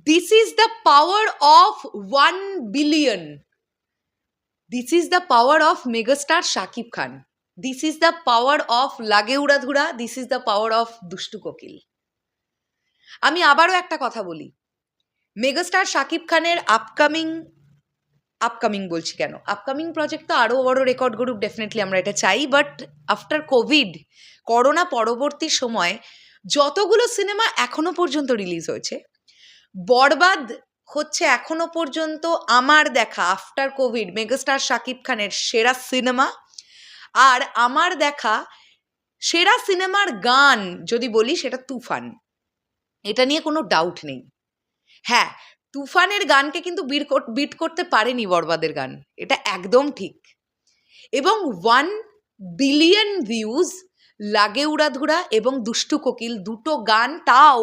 This is the power of 1 billion. This is the power of megastar Shakib Khan. This is the power of Lage Udadhura. This is the power of Dushtu Kokil. আমি আবারও একটা কথা বলি, megastar Shakib খানের upcoming বলছি কেন, upcoming project তো আরও বড় রেকর্ড করুক, ডেফিনেটলি আমরা এটা চাই। বাট আফটার করোনা পরবর্তী সময় যতগুলো সিনেমা এখনো পর্যন্ত রিলিজ হয়েছে, বরবাদ হচ্ছে এখনো পর্যন্ত আমার দেখা আফটার কোভিড মেগাস্টার শাকিব খানের সেরা সিনেমা। আর আমার দেখা সেরা সিনেমার গান যদি বলি সেটা তুফান, এটা নিয়ে কোনো ডাউট নেই। হ্যাঁ, তুফানের গানকে কিন্তু বিট করতে পারেনি বরবাদের গান, এটা একদম ঠিক। এবং 1 বিলিয়ন ভিউজ লাগে উড়াধুরা এবং দুষ্টু কোকিল, দুটো গান, তাও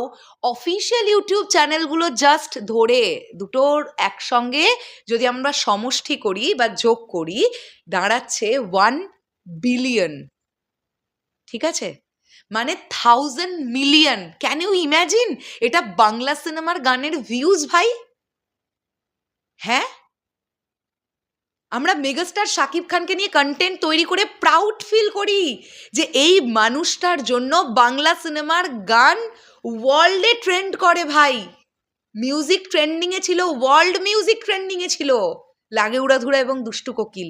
অফিসিয়াল ইউটিউব চ্যানেলগুলো জাস্ট ধরে দুটোর একসঙ্গে যদি আমরা সমষ্টি করি বা যোগ করি, দাঁড়াচ্ছে 1 বিলিয়ন। ঠিক আছে, মানে 1000 মিলিয়ন। Can you imagine? এটা বাংলা সিনেমার গানের ভিউজ ভাই। হ্যাঁ, আমরা মেগাস্টার শাকিব খানকে নিয়ে কন্টেন্ট তৈরি করে প্রাউড ফিল করি যে এই মানুষটার জন্য বাংলা সিনেমার গান ওয়ার্ল্ডে ট্রেন্ড করে ভাই। মিউজিক ট্রেন্ডিংয়ে ছিল, ওয়ার্ল্ড মিউজিক ট্রেন্ডিংয়ে ছিল লাগে উড়াধুরা এবং দুষ্টু কোকিল।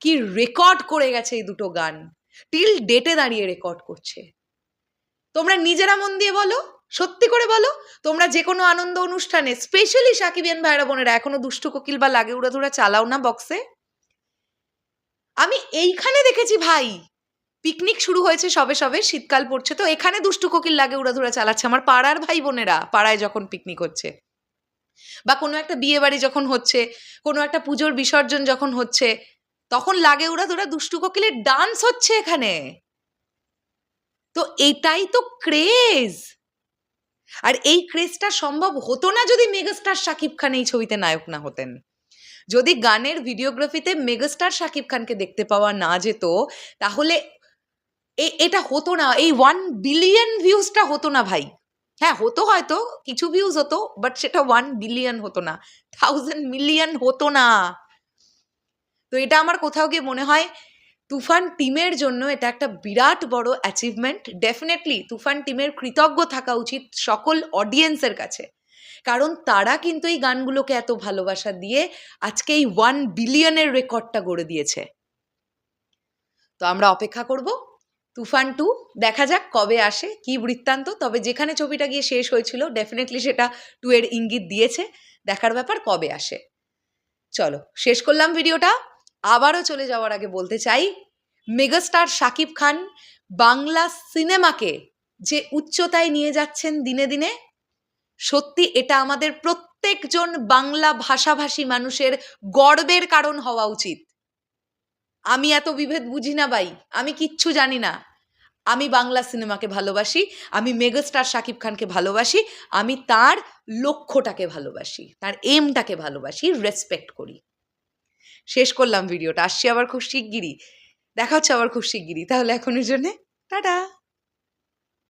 কি রেকর্ড করে গেছে এই দুটো গান, টিল ডেটে দাঁড়িয়ে রেকর্ড করছে। তোমরা নিজেরা মন দিয়ে বলো, সত্যি করে বলো, তোমরা যে কোনো আনন্দ অনুষ্ঠানে স্পেশালি সাকিবিয়ান ভাইরা বোনেরা এখনো দুষ্টু কোকিল বা লাগে উড়াধুরা চালাও না বক্সে? আমি এইখানে দেখেছি ভাই, পিকনিক শুরু হয়েছে সবে সবে, শীতকাল পড়ছে, তো এখানে দুষ্টু কোকিল লাগে উড়াধুরা চালাচ্ছে আমার পাড়ার ভাই বোনেরা। পাড়ায় যখন পিকনিক হচ্ছে বা কোনো একটা বিয়ে বাড়ি যখন হচ্ছে, কোনো একটা পুজোর বিসর্জন যখন হচ্ছে, তখন লাগে উড়াধুরা দুষ্টু কোকিলের ডান্স হচ্ছে এখানে। তো এটাই তো ক্রেজ। আর এই ক্রেজটা সম্ভব হতো না যদি মেগাস্টার শাকিব খান এই ছবিতে নায়ক না হতেন, যদি গানের ভিডিওগ্রাফিতে মেগাস্টার শাকিব খানকে দেখতে পাওয়া না যেত, তাহলে এটা হতো না, এই 1 বিলিয়ন ভিউজটা হতো না ভাই। হ্যাঁ, হতো, হয়তো কিছু ভিউজ হতো, বাট সেটা 1 বিলিয়ন হতো না, 1000 মিলিয়ন হতো না। তো এটা আমার কোথাও গিয়ে মনে হয় তুফান টিমের জন্য এটা একটা বিরাট বড় অ্যাচিভমেন্ট। ডেফিনেটলি তুফান টিমের কৃতজ্ঞ থাকা উচিত সকল অডিয়েন্সের কাছে, কারণ তারা কিন্তু এই গানগুলোকে এত ভালোবাসা দিয়ে আজকে এই 1 বিলিয়নের রেকর্ডটা গড়ে দিয়েছে। তো আমরা অপেক্ষা করব তুফান 2, দেখা যাক কবে আসে, কি বৃত্তান্ত। তবে যেখানে ছবিটা গিয়ে শেষ হয়েছিল ডেফিনেটলি সেটা 2 এর ইঙ্গিত দিয়েছে, দেখার ব্যাপার কবে আসে। চলো শেষ করলাম ভিডিওটা। আবারও চলে যাওয়ার আগে বলতে চাই, মেগাস্টার শাকিব খান বাংলা সিনেমাকে যে উচ্চতায় নিয়ে যাচ্ছেন দিনে দিনে, সত্যি এটা আমাদের প্রত্যেকজন বাংলা ভাষাভাষী মানুষের গর্বের কারণ হওয়া উচিত। আমি এত বিভেদ বুঝি না ভাই, আমি কিচ্ছু জানি না। আমি বাংলা সিনেমাকে ভালোবাসি, আমি মেগাস্টার শাকিব খানকে ভালোবাসি, আমি তার লক্ষ্যটাকে ভালোবাসি, তার এমটাকে ভালোবাসি, রেসপেক্ট করি। শেষ করলাম ভিডিওটা, আসছি আবার খুব শিগগিরই, দেখা হচ্ছে আবার খুব শিগগিরই। তাহলে এখনের জন্যে টাটা।